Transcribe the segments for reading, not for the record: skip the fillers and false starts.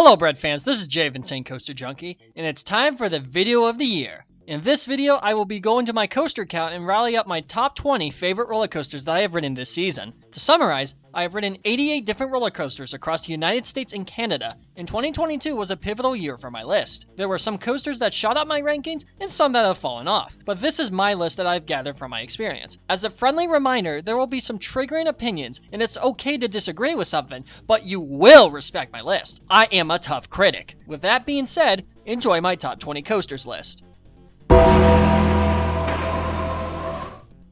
Hello bread fans, this is Jay Insane Coaster Junkie, and it's time for the video of the year. In this video, I will be going to my coaster count and rally up my top 20 favorite roller coasters that I have ridden this season. To summarize, I have ridden 88 different roller coasters across the United States and Canada, and 2022 was a pivotal year for my list. There were some coasters that shot up my rankings and some that have fallen off, but this is my list that I've gathered from my experience. As a friendly reminder, there will be some triggering opinions, and it's okay to disagree with something, but you will respect my list. I am a tough critic. With that being said, enjoy my top 20 coasters list.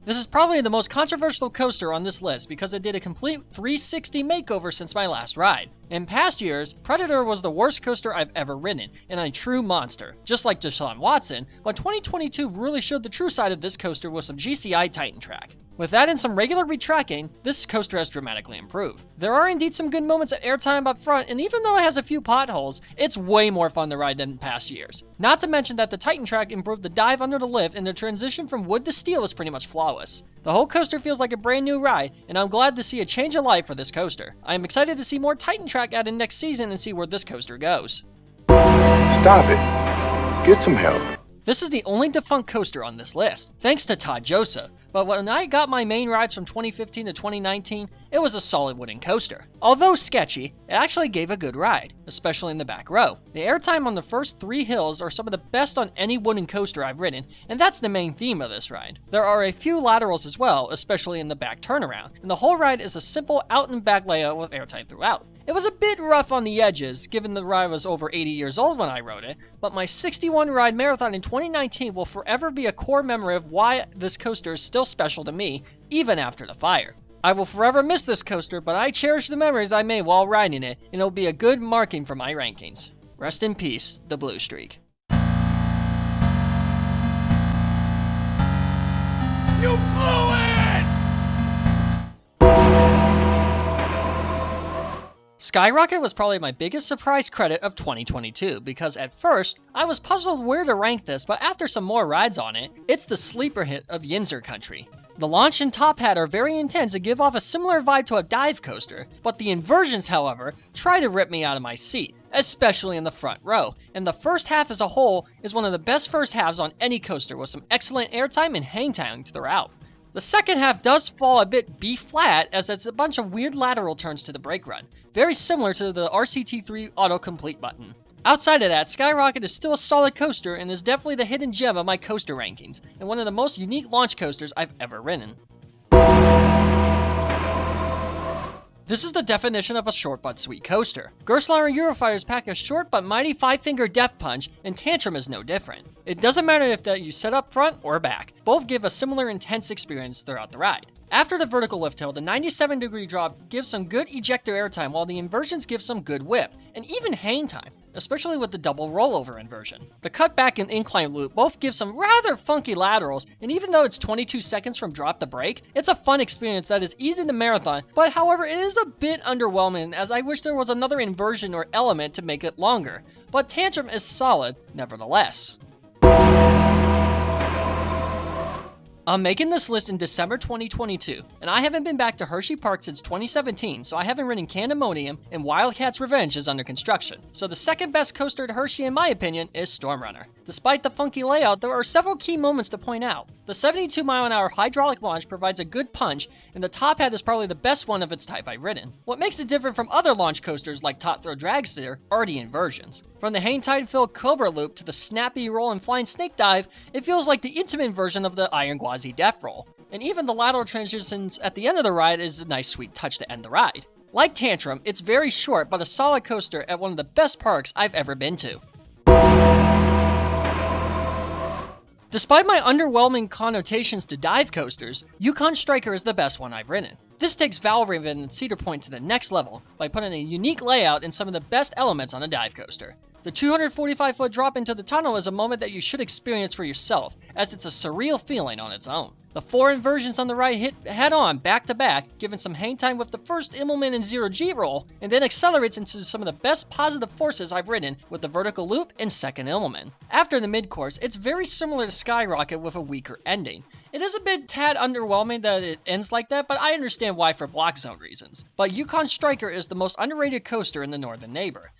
This is probably the most controversial coaster on this list because it did a complete 360 makeover since my last ride. In past years, Predator was the worst coaster I've ever ridden, and a true monster, just like Deshaun Watson, but 2022 really showed the true side of this coaster with some GCI Titan track. With that and some regular retracking, this coaster has dramatically improved. There are indeed some good moments of airtime up front, and even though it has a few potholes, it's way more fun to ride than past years. Not to mention that the Titan track improved the dive under the lift, and the transition from wood to steel is pretty much flawless. The whole coaster feels like a brand new ride, and I'm glad to see a change of life for this coaster. I am excited to see more Titan track added next season and see where this coaster goes. Stop it. Get some help. This is the only defunct coaster on this list, thanks to Todd Joseph, but when I got my main rides from 2015 to 2019, it was a solid wooden coaster. Although sketchy, it actually gave a good ride, especially in the back row. The airtime on the first 3 hills are some of the best on any wooden coaster I've ridden, and that's the main theme of this ride. There are a few laterals as well, especially in the back turnaround, and the whole ride is a simple out and back layout with airtime throughout. It was a bit rough on the edges, given the ride was over 80 years old when I rode it, but my 61 ride marathon in 2019 will forever be a core memory of why this coaster is still special to me, even after the fire. I will forever miss this coaster, but I cherish the memories I made while riding it, and it'll be a good marking for my rankings. Rest in peace, the Blue Streak. You blew it! Skyrocket was probably my biggest surprise credit of 2022 because at first, I was puzzled where to rank this, but after some more rides on it, it's the sleeper hit of Yinzer Country. The launch and top hat are very intense and give off a similar vibe to a dive coaster, but the inversions, however, try to rip me out of my seat, especially in the front row, and the first half as a whole is one of the best first halves on any coaster with some excellent airtime and hang time throughout. The second half does fall a bit B-flat as it's a bunch of weird lateral turns to the brake run, very similar to the RCT3 autocomplete button. Outside of that, Skyrocket is still a solid coaster and is definitely the hidden gem of my coaster rankings, and one of the most unique launch coasters I've ever ridden. This is the definition of a short but sweet coaster. Gerstlauer Eurofighters pack a short but mighty 5-finger death punch, and Tantrum is no different. It doesn't matter if that you set up front or back, both give a similar intense experience throughout the ride. After the vertical lift hill, the 97-degree drop gives some good ejector airtime while the inversions give some good whip, and even hang time, especially with the double rollover inversion. The cutback and incline loop both give some rather funky laterals, and even though it's 22 seconds from drop to brake, it's a fun experience that is easy to marathon, but however it is a bit underwhelming as I wish there was another inversion or element to make it longer, but Tantrum is solid nevertheless. I'm making this list in December 2022, and I haven't been back to Hershey Park since 2017, so I haven't ridden Candemonium, and Wildcat's Revenge is under construction. So the second best coaster at Hershey in my opinion is Stormrunner. Despite the funky layout, there are several key moments to point out. The 72-mile-an-hour hydraulic launch provides a good punch, and the top hat is probably the best one of its type I've ridden. What makes it different from other launch coasters like Top Thrill Dragster are the inversions. From the hang time filled Cobra Loop to the snappy roll and flying snake dive, it feels like the intimate version of the Iron Gwazi Death Roll. And even the lateral transitions at the end of the ride is a nice sweet touch to end the ride. Like Tantrum, it's very short but a solid coaster at one of the best parks I've ever been to. Despite my underwhelming connotations to dive coasters, Yukon Striker is the best one I've ridden. This takes Valravn and Cedar Point to the next level by putting a unique layout and some of the best elements on a dive coaster. The 245-foot drop into the tunnel is a moment that you should experience for yourself, as it's a surreal feeling on its own. The 4 inversions on the right hit head-on back-to-back, giving some hang time with the first Immelman and 0G roll, and then accelerates into some of the best positive forces I've ridden with the vertical loop and second Immelman. After the mid-course, it's very similar to Skyrocket with a weaker ending. It is a bit tad underwhelming that it ends like that, but I understand why for block zone reasons. But Yukon Striker is the most underrated coaster in the Northern Neighbor.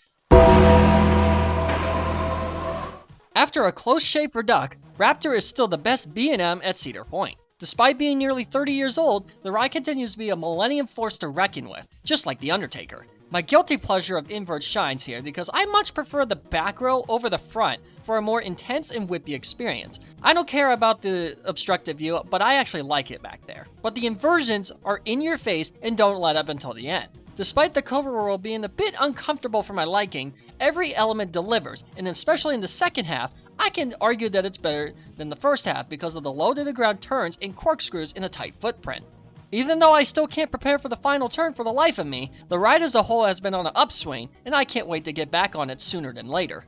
After a close shave for Duck, Raptor is still the best B&M at Cedar Point. Despite being nearly 30 years old, the ride continues to be a millennium force to reckon with, just like The Undertaker. My guilty pleasure of invert shines here because I much prefer the back row over the front for a more intense and whippy experience. I don't care about the obstructive view, but I actually like it back there. But the inversions are in your face and don't let up until the end. Despite the Cobra Roll being a bit uncomfortable for my liking, every element delivers, and especially in the second half, I can argue that it's better than the first half because of the low-to-the-ground turns and corkscrews in a tight footprint. Even though I still can't prepare for the final turn for the life of me, the ride as a whole has been on an upswing, and I can't wait to get back on it sooner than later.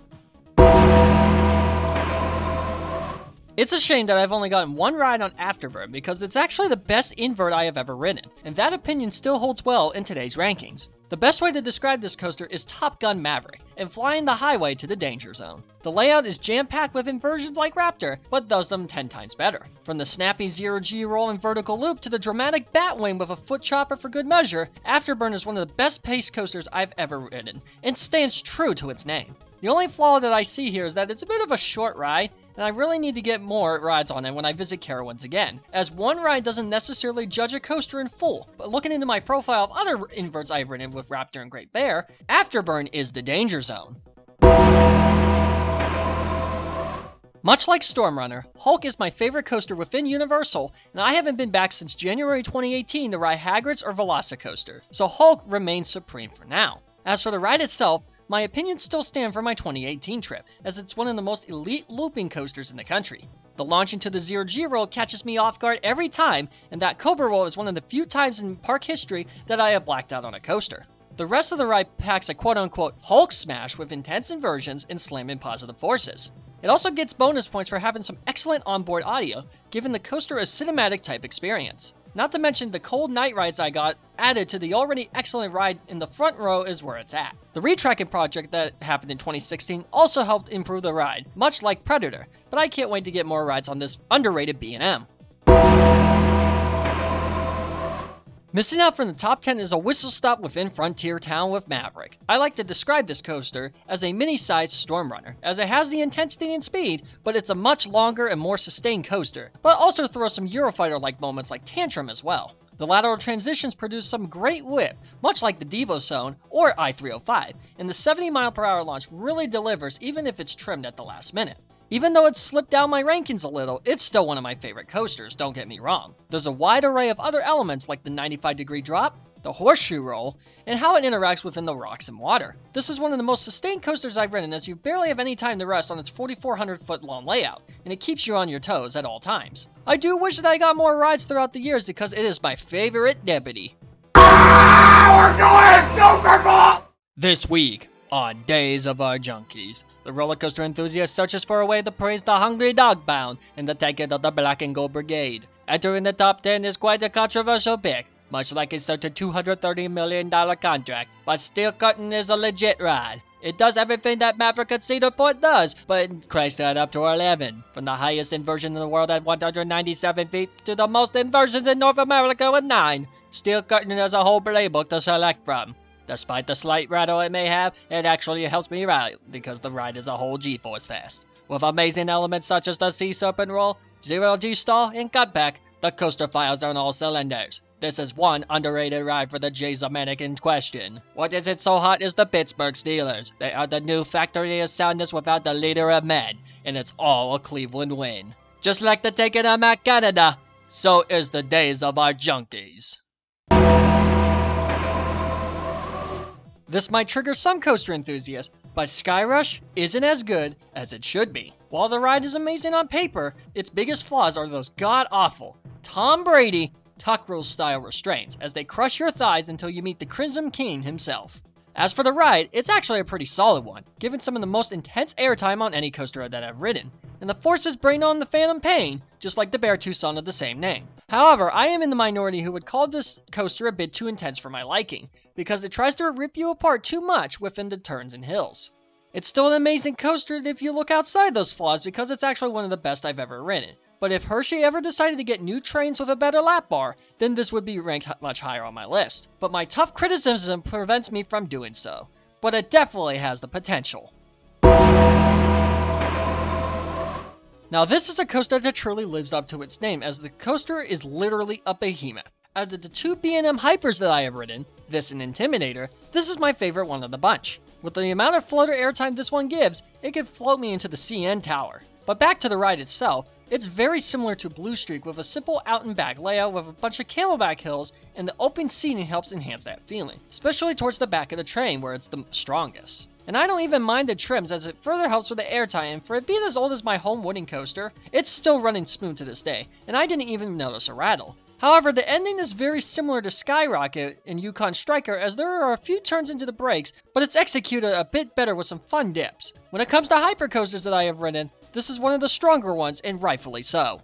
It's a shame that I've only gotten one ride on Afterburn because it's actually the best invert I have ever ridden, and that opinion still holds well in today's rankings. The best way to describe this coaster is Top Gun Maverick, and flying the highway to the danger zone. The layout is jam-packed with inversions like Raptor, but does them 10 times better. From the snappy 0G roll and vertical loop to the dramatic Batwing with a foot chopper for good measure, Afterburn is one of the best paced coasters I've ever ridden, and stands true to its name. The only flaw that I see here is that it's a bit of a short ride, and I really need to get more rides on it when I visit Carowinds again, as one ride doesn't necessarily judge a coaster in full. But looking into my profile of other inverts I've ridden with Raptor and Great Bear, Afterburn is the danger zone. Much like Stormrunner, Hulk is my favorite coaster within Universal, and I haven't been back since January 2018 to ride Hagrid's or Velocicoaster, so Hulk remains supreme for now. As for the ride itself, my opinions still stand for my 2018 trip, as it's one of the most elite looping coasters in the country. The launch into the 0G roll catches me off guard every time, and that Cobra roll is one of the few times in park history that I have blacked out on a coaster. The rest of the ride packs a quote-unquote Hulk smash with intense inversions and slamming positive forces. It also gets bonus points for having some excellent onboard audio, giving the coaster a cinematic type experience. Not to mention the cold night rides I got added to the already excellent ride in the front row is where it's at. The retracking project that happened in 2016 also helped improve the ride, much like Predator, but I can't wait to get more rides on this underrated B&M. Missing out from the top 10 is a whistle stop within Frontier Town with Maverick. I like to describe this coaster as a mini-sized Stormrunner, as it has the intensity and speed, but it's a much longer and more sustained coaster, but also throws some Eurofighter-like moments like Tantrum as well. The lateral transitions produce some great whip, much like the Devo Zone or I-305, and the 70-mile-per-hour launch really delivers even if it's trimmed at the last minute. Even though it's slipped down my rankings a little, it's still one of my favorite coasters, don't get me wrong. There's a wide array of other elements like the 95-degree drop, the horseshoe roll, and how it interacts within the rocks and water. This is one of the most sustained coasters I've ridden, as you barely have any time to rest on its 4,400-foot long layout, and it keeps you on your toes at all times. I do wish that I got more rides throughout the years because it is my favorite deputy. We're going Super Bowl! This week on Days of Our Junkies, the roller coaster enthusiast searches for a way to praise the hungry dog bound in the ticket of the Black and Gold Brigade. Entering the top 10 is quite a controversial pick, much like a certain $230 million contract, but Steel Curtain is a legit ride. It does everything that Maverick at Cedar Point does, but it cranks that up to 11. From the highest inversion in the world at 197 feet to the most inversions in North America with 9. Steel Curtain has a whole playbook to select from. Despite the slight rattle it may have, it actually helps me ride because the ride is a whole G-force fast. With amazing elements such as the Sea Serpent Roll, 0G stall, and cutback, the coaster fires on all cylinders. This is one underrated ride for the J-Zamatic in question. What is it so hot is the Pittsburgh Steelers. They are the new factory of soundness without the leader of men, and it's all a Cleveland win. Just like the taking of Mac Canada, so is the Days of Our Junkies. This might trigger some coaster enthusiasts, but Skyrush isn't as good as it should be. While the ride is amazing on paper, its biggest flaws are those god-awful Tom Brady tuck rule style restraints as they crush your thighs until you meet the Crimson King himself. As for the ride, it's actually a pretty solid one, given some of the most intense airtime on any coaster that I've ridden, and the forces bring on the Phantom Pain, just like the Bear Tucson of the same name. However, I am in the minority who would call this coaster a bit too intense for my liking, because it tries to rip you apart too much within the turns and hills. It's still an amazing coaster if you look outside those flaws because it's actually one of the best I've ever ridden. But if Hershey ever decided to get new trains with a better lap bar, then this would be ranked much higher on my list. But my tough criticism prevents me from doing so. but it definitely has the potential. Now this is a coaster that truly lives up to its name, as the coaster is literally a behemoth. Out of the two B&M Hypers that I have ridden, this and Intimidator, this is my favorite one of the bunch. With the amount of floater airtime this one gives, it could float me into the CN Tower. But back to the ride itself, it's very similar to Blue Streak with a simple out and back layout with a bunch of camelback hills, and the open seating helps enhance that feeling, especially towards the back of the train where it's the strongest. And I don't even mind the trims, as it further helps with the airtime, and for it being as old as my home wooden coaster, it's still running smooth to this day, and I didn't even notice a rattle. However, the ending is very similar to Skyrocket and Yukon Striker, as there are a few turns into the brakes, but it's executed a bit better with some fun dips. When it comes to hypercoasters that I have ridden, this is one of the stronger ones, and rightfully so.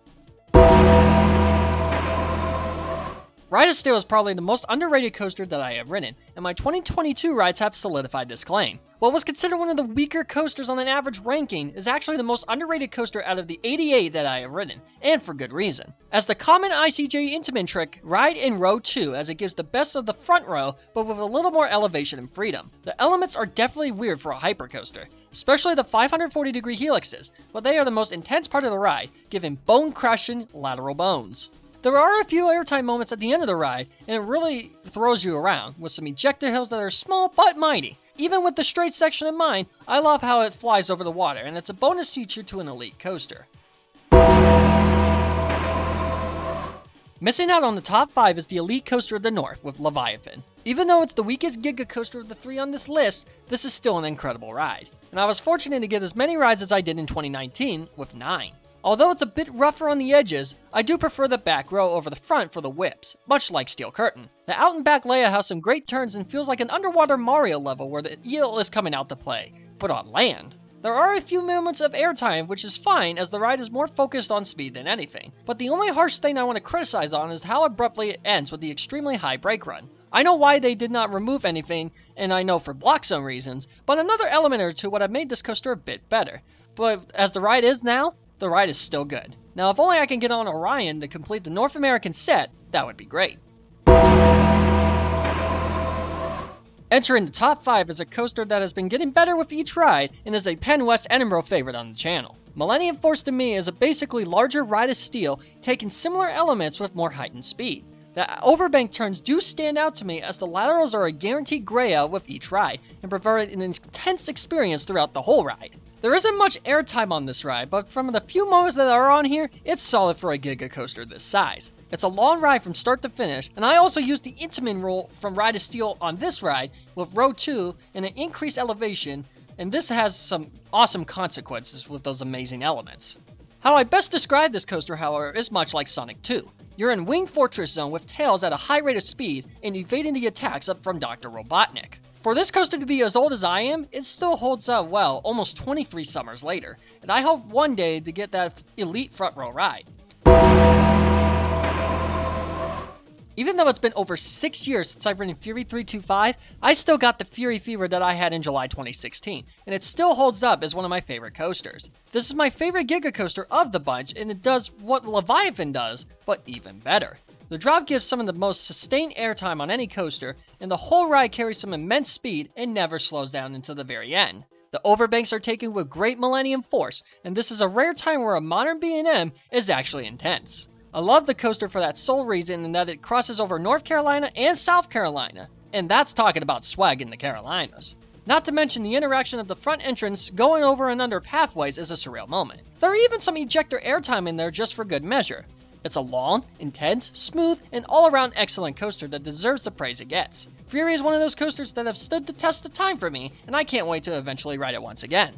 Ride of Steel is probably the most underrated coaster that I have ridden, and my 2022 rides have solidified this claim. What was considered one of the weaker coasters on an average ranking is actually the most underrated coaster out of the 88 that I have ridden, and for good reason. As the common ICJ Intamin trick, ride in row 2, as it gives the best of the front row, but with a little more elevation and freedom. The elements are definitely weird for a hypercoaster, especially the 540-degree helixes, but they are the most intense part of the ride, giving bone-crushing lateral bones. There are a few airtime moments at the end of the ride, and it really throws you around, with some ejector hills that are small but mighty. Even with the straight section in mind, I love how it flies over the water, and it's a bonus feature to an elite coaster. Missing out on the top 5 is the elite coaster of the North with Leviathan. Even though it's the weakest Giga coaster of the 3 on this list, this is still an incredible ride. And I was fortunate to get as many rides as I did in 2019, with 9. Although it's a bit rougher on the edges, I do prefer the back row over the front for the whips, much like Steel Curtain. The out and back layout has some great turns and feels like an underwater Mario level where the eel is coming out to play, but on land. There are a few moments of airtime, which is fine as the ride is more focused on speed than anything, but the only harsh thing I want to criticize on is how abruptly it ends with the extremely high brake run. I know why they did not remove anything, and I know for block zone reasons, but another element or two would have made this coaster a bit better. But as the ride is now, the ride is still good. Now, if only I can get on Orion to complete the North American set, that would be great. Entering the top 5 is a coaster that has been getting better with each ride and is a Penn West Edinburgh favorite on the channel. Millennium Force to me is a basically larger Ride of Steel, taking similar elements with more heightened speed. The overbank turns do stand out to me, as the laterals are a guaranteed gray out with each ride and provide an intense experience throughout the whole ride. There isn't much airtime on this ride, but from the few moments that are on here, it's solid for a Giga coaster this size. It's a long ride from start to finish, and I also used the Intamin rule from Ride of Steel on this ride with row 2 and an increased elevation, and this has some awesome consequences with those amazing elements. How I best describe this coaster, however, is much like Sonic 2. You're in Wing Fortress Zone with Tails at a high rate of speed and evading the attacks up from Dr. Robotnik. For this coaster to be as old as I am, it still holds up well almost 23 summers later, and I hope one day to get that elite front row ride. Even though it's been over 6 years since I've ridden Fury 325, I still got the Fury fever that I had in July 2016, and it still holds up as one of my favorite coasters. This is my favorite Giga coaster of the bunch, and it does what Leviathan does, but even better. The drop gives some of the most sustained airtime on any coaster, and the whole ride carries some immense speed and never slows down until the very end. The overbanks are taken with great Millennium Force, and this is a rare time where a modern B&M is actually intense. I love the coaster for that sole reason, in that it crosses over North Carolina and South Carolina, and that's talking about swag in the Carolinas. Not to mention the interaction of the front entrance going over and under pathways is a surreal moment. There are even some ejector airtime in there just for good measure. It's a long, intense, smooth, and all-around excellent coaster that deserves the praise it gets. Fury is one of those coasters that have stood the test of time for me, and I can't wait to eventually ride it once again.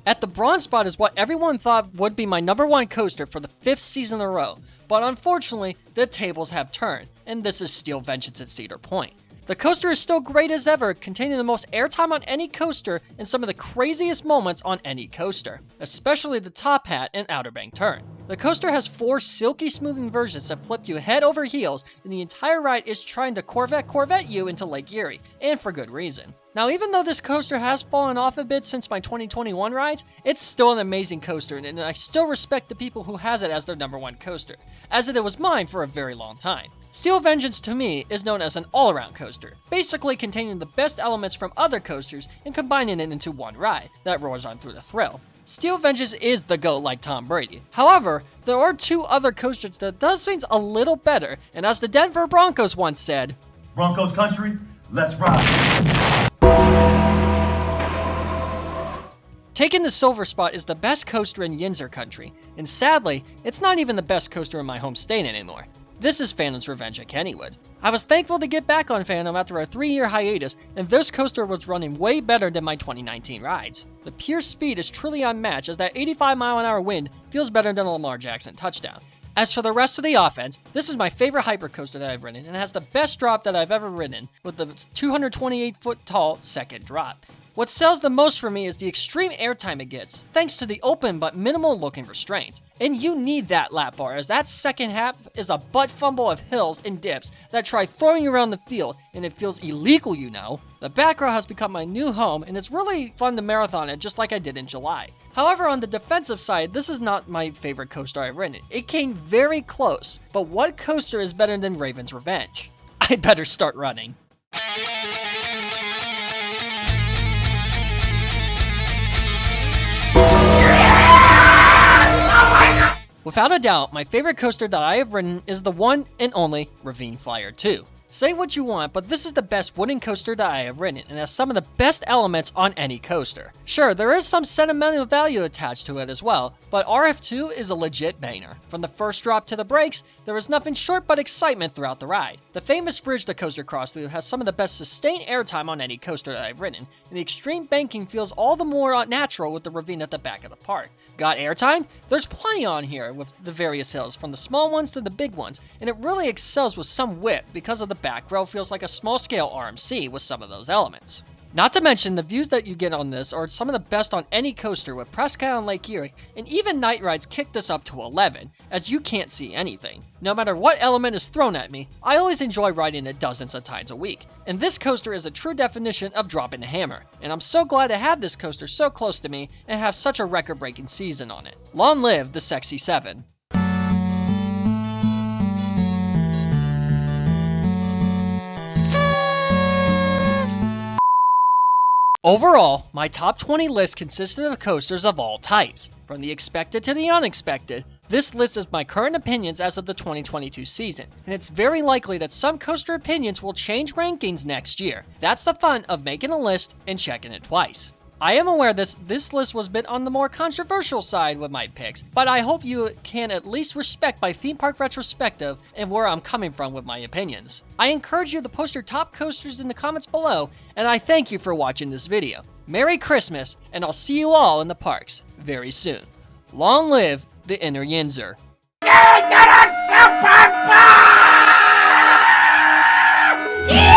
At the bronze spot is what everyone thought would be my #1 coaster for the 5th season in a row, but unfortunately, the tables have turned, and this is Steel Vengeance at Cedar Point. The coaster is still great as ever, containing the most airtime on any coaster and some of the craziest moments on any coaster, especially the top hat and outer bank turn. The coaster has 4 silky smooth inversions that flip you head over heels, and the entire ride is trying to Corvette you into Lake Erie, and for good reason. Now, even though this coaster has fallen off a bit since my 2021 rides, it's still an amazing coaster, and I still respect the people who has it as their #1 coaster, as it was mine for a very long time. Steel Vengeance to me is known as an all-around coaster, basically containing the best elements from other coasters and combining it into one ride that roars on through the thrill. Steel Vengeance is the GOAT like Tom Brady. However, there are 2 other coasters that does things a little better, and as the Denver Broncos once said, Broncos country, let's ride. taking the silver spot is the best coaster in Yinzer country, and sadly, it's not even the best coaster in my home state anymore. This is Phantom's Revenge at Kennywood. I was thankful to get back on Phantom after a 3-year hiatus, and this coaster was running way better than my 2019 rides. The pure speed is truly unmatched, as that 85-mile-an-hour wind feels better than a Lamar Jackson touchdown. As for the rest of the offense, this is my favorite hypercoaster that I've ridden, and has the best drop that I've ever ridden, with the 228-foot tall second drop. What sells the most for me is the extreme airtime it gets, thanks to the open but minimal looking restraints. And you need that lap bar, as that second half is a butt fumble of hills and dips that try throwing you around the field, and it feels illegal, you know. The back row has become my new home, and it's really fun to marathon it just like I did in July. However, on the defensive side, this is not my favorite coaster I've ridden. It came very close, but what coaster is better than Raven's Revenge? I'd better start running. Without a doubt, my favorite coaster that I have ridden is the one and only Ravine Flyer 2. Say what you want, but this is the best wooden coaster that I have ridden, and has some of the best elements on any coaster. Sure, there is some sentimental value attached to it as well, but RF2 is a legit banger. From the first drop to the brakes, there is nothing short but excitement throughout the ride. The famous bridge the coaster crossed through has some of the best sustained airtime on any coaster that I've ridden, and the extreme banking feels all the more natural with the ravine at the back of the park. Got airtime? There's plenty on here with the various hills, from the small ones to the big ones, and it really excels with some whip because of the back row feels like a small-scale RMC with some of those elements. Not to mention, the views that you get on this are some of the best on any coaster, with Prescott and Lake Erie, and even night rides kick this up to 11, as you can't see anything. No matter what element is thrown at me, I always enjoy riding it dozens of times a week, and this coaster is a true definition of dropping the hammer, and I'm so glad to have this coaster so close to me and have such a record-breaking season on it. Long live the Sexy 7. Overall, my top 20 list consisted of coasters of all types. From the expected to the unexpected, this list is my current opinions as of the 2022 season, and it's very likely that some coaster opinions will change rankings next year. That's the fun of making a list and checking it twice. I am aware this list was a bit on the more controversial side with my picks, but I hope you can at least respect my theme park retrospective and where I'm coming from with my opinions. I encourage you to post your top coasters in the comments below, and I thank you for watching this video. Merry Christmas, and I'll see you all in the parks very soon. Long live the Inner Yinzer. Get to the Super Bowl! Yeah!